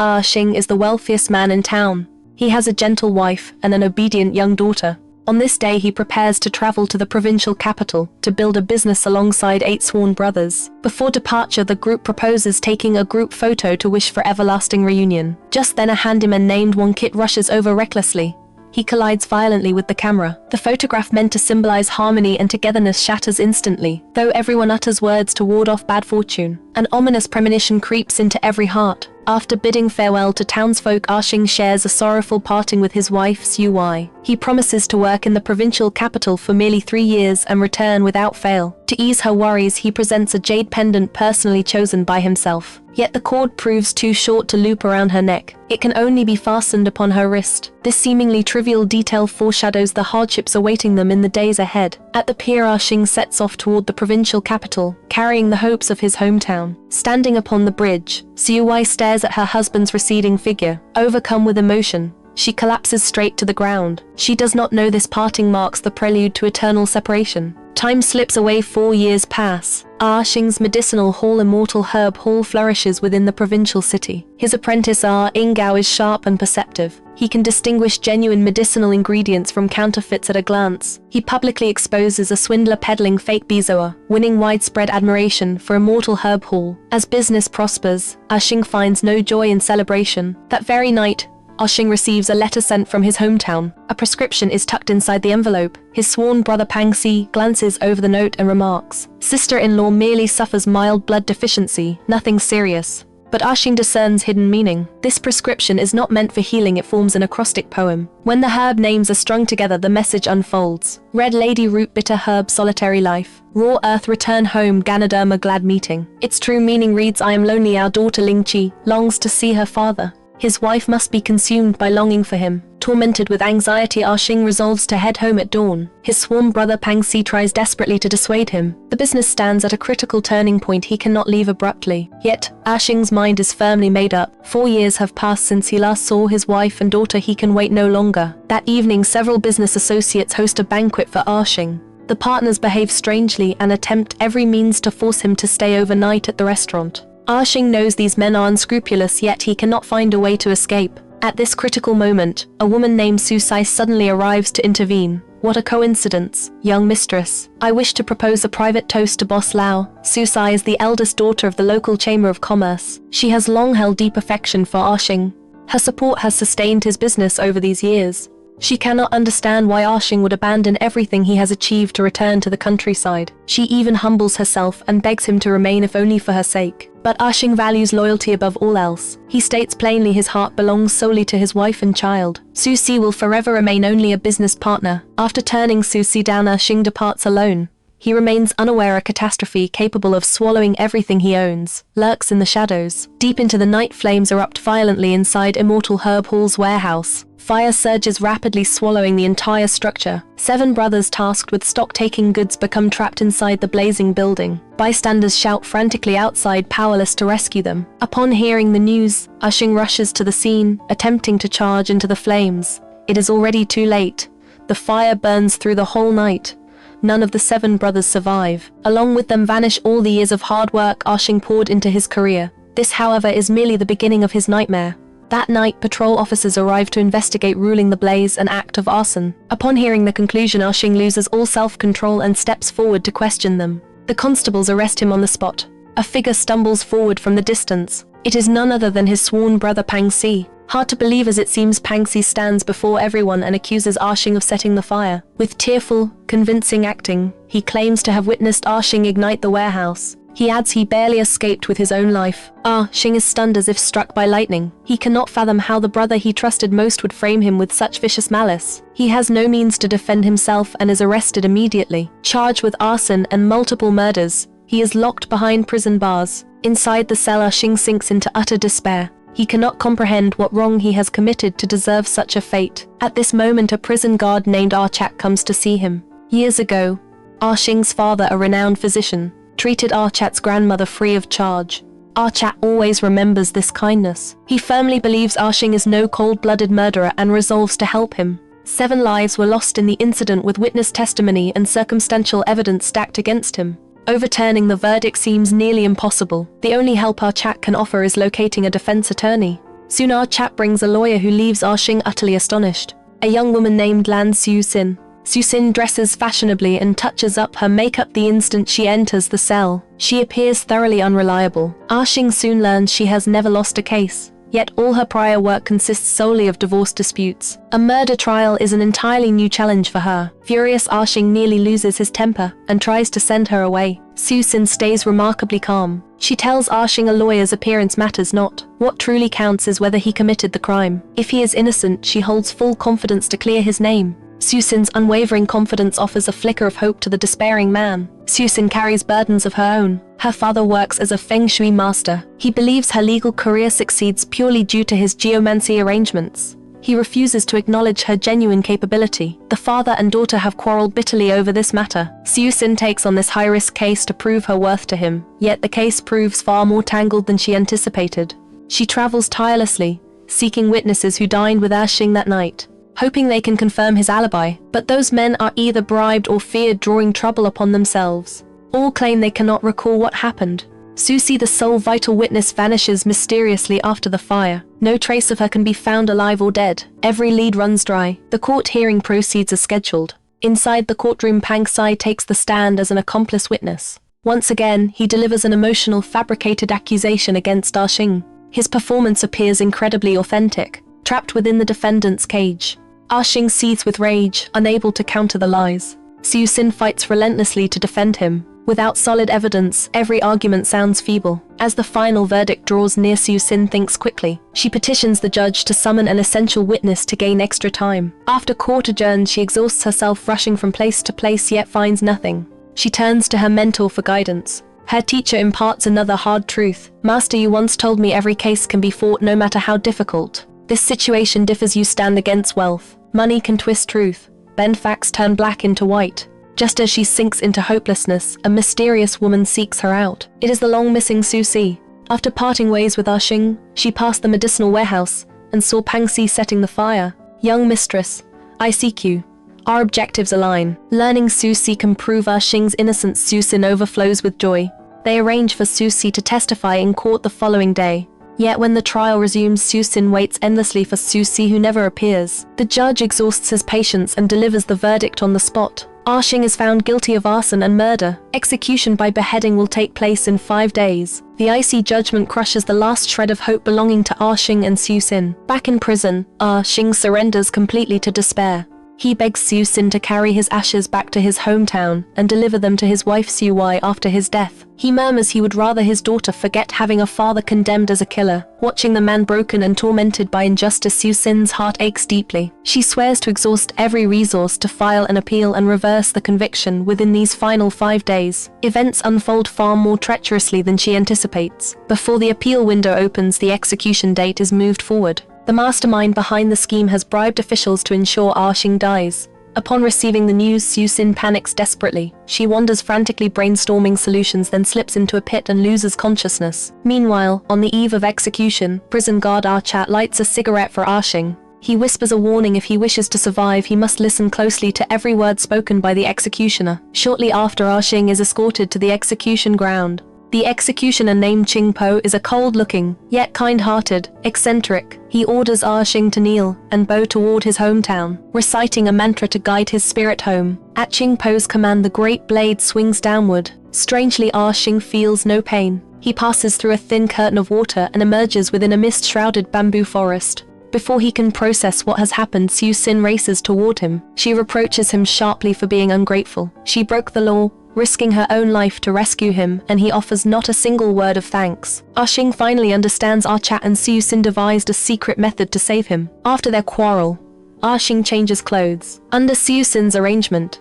Ah Xing is the wealthiest man in town. He has a gentle wife and an obedient young daughter. On this day he prepares to travel to the provincial capital to build a business alongside 8 sworn brothers. Before departure, the group proposes taking a group photo to wish for everlasting reunion. Just then a handyman named Wang Kit rushes over recklessly. He collides violently with the camera. The photograph meant to symbolize harmony and togetherness shatters instantly, though everyone utters words to ward off bad fortune. An ominous premonition creeps into every heart. After bidding farewell to townsfolk, Ah Xing shares a sorrowful parting with his wife, Su Wai. He promises to work in the provincial capital for merely 3 years and return without fail. To ease her worries, he presents a jade pendant personally chosen by himself. Yet the cord proves too short to loop around her neck. It can only be fastened upon her wrist. This seemingly trivial detail foreshadows the hardships awaiting them in the days ahead. At the pier, Ah Xing sets off toward the provincial capital, carrying the hopes of his hometown. Standing upon the bridge, Su Wai stares at her husband's receding figure. Overcome with emotion, she collapses straight to the ground. She does not know this parting marks the prelude to eternal separation. Time slips away, 4 years pass. Ah Xing's medicinal hall, Immortal Herb Hall, flourishes within the provincial city. His apprentice Ah Ingao is sharp and perceptive. He can distinguish genuine medicinal ingredients from counterfeits at a glance. He publicly exposes a swindler peddling fake bezoar, winning widespread admiration for Immortal Herb Hall. As business prospers, Ah Xing finds no joy in celebration. That very night, Ah Xing receives a letter sent from his hometown. A prescription is tucked inside the envelope. His sworn brother Pang Si glances over the note and remarks, "Sister-in-law merely suffers mild blood deficiency, nothing serious." But Ah Xing discerns hidden meaning. This prescription is not meant for healing, it forms an acrostic poem. When the herb names are strung together, the message unfolds. Red Lady Root, Bitter Herb, Solitary Life. Raw Earth, Return Home, Ganoderma, Glad Meeting. Its true meaning reads, "I am lonely, our daughter Ling Qi longs to see her father." His wife must be consumed by longing for him. Tormented with anxiety, Ah Xing resolves to head home at dawn. His sworn brother Pang Si tries desperately to dissuade him. The business stands at a critical turning point. He cannot leave abruptly. Yet, Ah Xing's mind is firmly made up. 4 years have passed since he last saw his wife and daughter. He can wait no longer. That evening, several business associates host a banquet for Ah Xing. The partners behave strangely and attempt every means to force him to stay overnight at the restaurant. Ah Xing knows these men are unscrupulous, yet he cannot find a way to escape. At this critical moment, a woman named Su Sai suddenly arrives to intervene. What a coincidence, young mistress. I wish to propose a private toast to Boss Lao. Su Sai is the eldest daughter of the local Chamber of Commerce. She has long held deep affection for Ah Xing. Her support has sustained his business over these years. She cannot understand why Ah Xing would abandon everything he has achieved to return to the countryside. She even humbles herself and begs him to remain, if only for her sake. But Ah Xing values loyalty above all else. He states plainly his heart belongs solely to his wife and child. Su Si will forever remain only a business partner. After turning Su Si down, Ah Xing departs alone. He remains unaware a catastrophe capable of swallowing everything he owns lurks in the shadows. Deep into the night, flames erupt violently inside Immortal Herb Hall's warehouse. Fire surges rapidly, swallowing the entire structure. 7 brothers tasked with stock-taking goods become trapped inside the blazing building. Bystanders shout frantically outside, powerless to rescue them. Upon hearing the news, Ah Xing rushes to the scene, attempting to charge into the flames. It is already too late. The fire burns through the whole night. None of the 7 brothers survive. Along with them vanish all the years of hard work Ah Xing poured into his career. This, however, is merely the beginning of his nightmare. That night, patrol officers arrive to investigate, ruling the blaze an act of arson. Upon hearing the conclusion, Ah Xing loses all self-control and steps forward to question them. The constables arrest him on the spot. A figure stumbles forward from the distance. It is none other than his sworn brother Pang Si. Hard to believe as it seems, Pang Si stands before everyone and accuses Ah Xing of setting the fire. With tearful, convincing acting, he claims to have witnessed Ah Xing ignite the warehouse. He adds he barely escaped with his own life. Ah Xing is stunned as if struck by lightning. He cannot fathom how the brother he trusted most would frame him with such vicious malice. He has no means to defend himself and is arrested immediately. Charged with arson and multiple murders, he is locked behind prison bars. Inside the cell, Ah Xing sinks into utter despair. He cannot comprehend what wrong he has committed to deserve such a fate. At this moment, a prison guard named Ah Chat comes to see him. Years ago, Ah Xing's father, a renowned physician, treated Ah Chat's grandmother free of charge. Ah Chat always remembers this kindness. He firmly believes Ah Xing is no cold-blooded murderer and resolves to help him. 7 lives were lost in the incident, with witness testimony and circumstantial evidence stacked against him. Overturning the verdict seems nearly impossible. The only help Ah Chat can offer is locating a defense attorney. Soon Ah Chat brings a lawyer who leaves Ah Xing utterly astonished. A young woman named Lan Su-sin. Su-sin dresses fashionably and touches up her makeup the instant she enters the cell. She appears thoroughly unreliable. Ah Xing soon learns she has never lost a case. Yet all her prior work consists solely of divorce disputes. A murder trial is an entirely new challenge for her. Furious, Ah Xing nearly loses his temper and tries to send her away. Su-sin stays remarkably calm. She tells Ah Xing a lawyer's appearance matters not. What truly counts is whether he committed the crime. If he is innocent, she holds full confidence to clear his name. Su-sin's unwavering confidence offers a flicker of hope to the despairing man. Su-sin carries burdens of her own. Her father works as a feng shui master. He believes her legal career succeeds purely due to his geomancy arrangements. He refuses to acknowledge her genuine capability. The father and daughter have quarreled bitterly over this matter. Su-sin takes on this high-risk case to prove her worth to him. Yet the case proves far more tangled than she anticipated. She travels tirelessly, seeking witnesses who dined with Ah Xing that night, hoping they can confirm his alibi, but those men are either bribed or feared, drawing trouble upon themselves. All claim they cannot recall what happened. Susie, the sole vital witness, vanishes mysteriously after the fire. No trace of her can be found alive or dead. Every lead runs dry. The court hearing proceeds as scheduled. Inside the courtroom, Pang Sai takes the stand as an accomplice witness. Once again, he delivers an emotional, fabricated accusation against Ah Xing. His performance appears incredibly authentic. Trapped within the defendant's cage, Ah Xing seethes with rage, unable to counter the lies. Su-sin fights relentlessly to defend him. Without solid evidence, every argument sounds feeble. As the final verdict draws near, Su-sin thinks quickly. She petitions the judge to summon an essential witness to gain extra time. After court adjourns, she exhausts herself rushing from place to place, yet finds nothing. She turns to her mentor for guidance. Her teacher imparts another hard truth. Master, you once told me every case can be fought no matter how difficult. This situation differs. You stand against wealth. Money can twist truth, bend facts, turn black into white. Just as she sinks into hopelessness, a mysterious woman seeks her out. It is the long-missing Susie. After parting ways with Ah Xing, she passed the medicinal warehouse and saw Pang Sai setting the fire. Young mistress, I seek you. Our objectives align. Learning Susie can prove Ah Xing's innocence, Su-sin overflows with joy. They arrange for Susie to testify in court the following day. Yet when the trial resumes, Su-sin waits endlessly for Susie, who never appears. The judge exhausts his patience and delivers the verdict on the spot. Ah Xing is found guilty of arson and murder. Execution by beheading will take place in 5 days. The icy judgment crushes the last shred of hope belonging to Ah Xing and Su-sin. Back in prison, Ah Xing surrenders completely to despair. He begs Su-sin to carry his ashes back to his hometown and deliver them to his wife Su Wei after his death. He murmurs he would rather his daughter forget having a father condemned as a killer. Watching the man broken and tormented by injustice, Su-sin's heart aches deeply. She swears to exhaust every resource to file an appeal and reverse the conviction within these final 5 days. Events unfold far more treacherously than she anticipates. Before the appeal window opens, the execution date is moved forward. The mastermind behind the scheme has bribed officials to ensure Ah Xing dies. Upon receiving the news, Su-sin panics desperately. She wanders frantically, brainstorming solutions, then slips into a pit and loses consciousness. Meanwhile, on the eve of execution, prison guard Ah Chat lights a cigarette for Ah Xing. He whispers a warning: if he wishes to survive, he must listen closely to every word spoken by the executioner. Shortly after, Ah Xing is escorted to the execution ground. The executioner, named Qing Po, is a cold-looking, yet kind-hearted, eccentric. He orders Ah Xing to kneel and bow toward his hometown, reciting a mantra to guide his spirit home. At Qing Po's command, the great blade swings downward. Strangely, Ah Xing feels no pain. He passes through a thin curtain of water and emerges within a mist-shrouded bamboo forest. Before he can process what has happened, Su-sin races toward him. She reproaches him sharply for being ungrateful. She broke the law, risking her own life to rescue him, and he offers not a single word of thanks. Ah Xing finally understands Ah Chat and Su-sin devised a secret method to save him. After their quarrel, Ah Xing changes clothes. Under Su-sin's arrangement,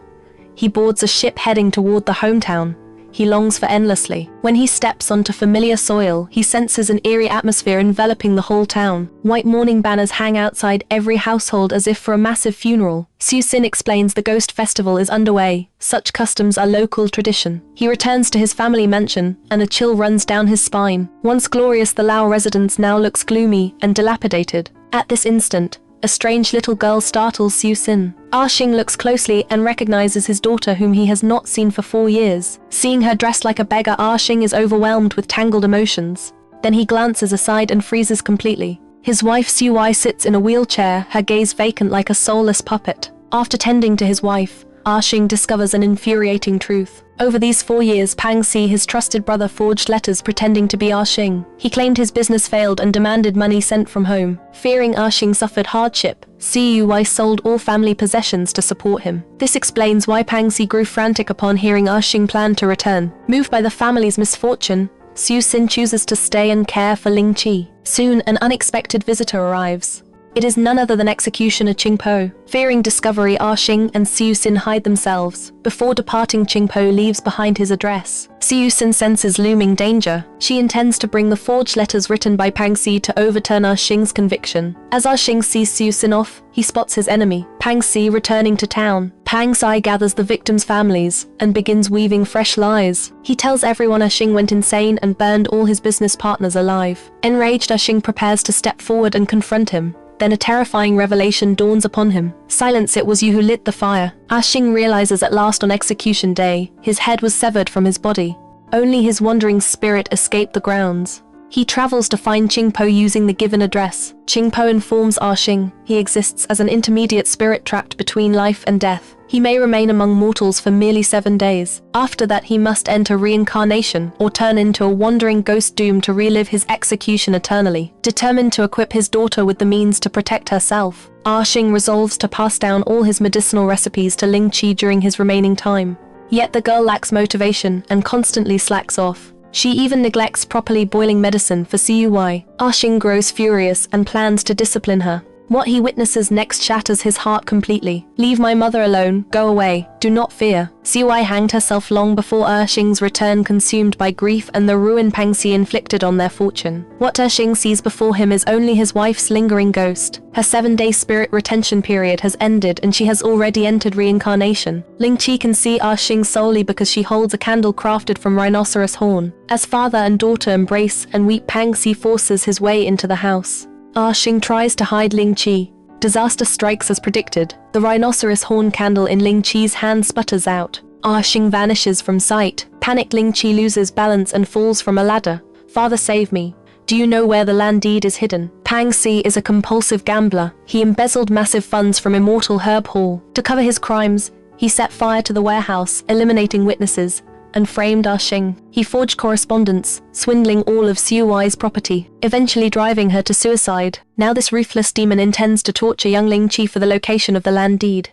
he boards a ship heading toward the hometown he longs for endlessly. When he steps onto familiar soil, he senses an eerie atmosphere enveloping the whole town. White mourning banners hang outside every household as if for a massive funeral. Su-sin explains the ghost festival is underway. Such customs are local tradition. He returns to his family mansion, and a chill runs down his spine. Once glorious, the Lao residence now looks gloomy and dilapidated. At this instant, a strange little girl startles Su-sin. Ah Xing looks closely and recognizes his daughter, whom he has not seen for 4 years. Seeing her dressed like a beggar, Ah Xing is overwhelmed with tangled emotions. Then he glances aside and freezes completely. His wife Siu Wai sits in a wheelchair, her gaze vacant like a soulless puppet. After tending to his wife, Ah Xing discovers an infuriating truth. Over these 4 years, Pang Si, his trusted brother, forged letters pretending to be Ah Xing. He claimed his business failed and demanded money sent from home. Fearing Ah Xing suffered hardship, Siu Wai sold all family possessions to support him. This explains why Pang Si grew frantic upon hearing Ah Xing planned to return. Moved by the family's misfortune, Siu Sin chooses to stay and care for Ling Qi. Soon, an unexpected visitor arrives. It is none other than executioner Qing Po. Fearing discovery, Ah Xing and Siu Sin hide themselves. Before departing, Qing Po leaves behind his address. Siu Sin senses looming danger. She intends to bring the forged letters written by Pang Si to overturn Ah Xing's conviction. As Ah Xing sees Siu Sin off, he spots his enemy, Pang Si, returning to town. Pang Si gathers the victims' families and begins weaving fresh lies. He tells everyone Ah Xing went insane and burned all his business partners alive. Enraged, Ah Xing prepares to step forward and confront him. Then a terrifying revelation dawns upon him. Silence, it was you who lit the fire. Ah Xing realizes at last on execution day, his head was severed from his body. Only his wandering spirit escaped the grounds. He travels to find Qing Po using the given address. Qing Po informs Ah Xing he exists as an intermediate spirit trapped between life and death. He may remain among mortals for merely 7 days. After that, he must enter reincarnation or turn into a wandering ghost doomed to relive his execution eternally. Determined to equip his daughter with the means to protect herself, Ah Xing resolves to pass down all his medicinal recipes to Ling Qi during his remaining time. Yet the girl lacks motivation and constantly slacks off. She even neglects properly boiling medicine for Siu Wai. Ah Xing grows furious and plans to discipline her. What he witnesses next shatters his heart completely. Leave my mother alone, go away, do not fear. Siu Wai hanged herself long before Ah Xing's return, consumed by grief and the ruin Pang Si inflicted on their fortune. What Ah Xing sees before him is only his wife's lingering ghost. Her 7-day spirit retention period has ended and she has already entered reincarnation. Ling Qi can see Ah Xing solely because she holds a candle crafted from rhinoceros horn. As father and daughter embrace and weep, Pang Si forces his way into the house. Ah Xing tries to hide Ling Qi. Disaster strikes as predicted. The rhinoceros horn candle in Ling Qi's hand sputters out. Ah Xing vanishes from sight. Panicked, Ling Qi loses balance and falls from a ladder. Father, save me. Do you know where the land deed is hidden? Pang Si is a compulsive gambler. He embezzled massive funds from Immortal Herb Hall. To cover his crimes, he set fire to the warehouse, eliminating witnesses, and framed Ah Xing. He forged correspondence, swindling all of Siu Wai's property, eventually driving her to suicide. Now this ruthless demon intends to torture young Ling Qi for the location of the land deed.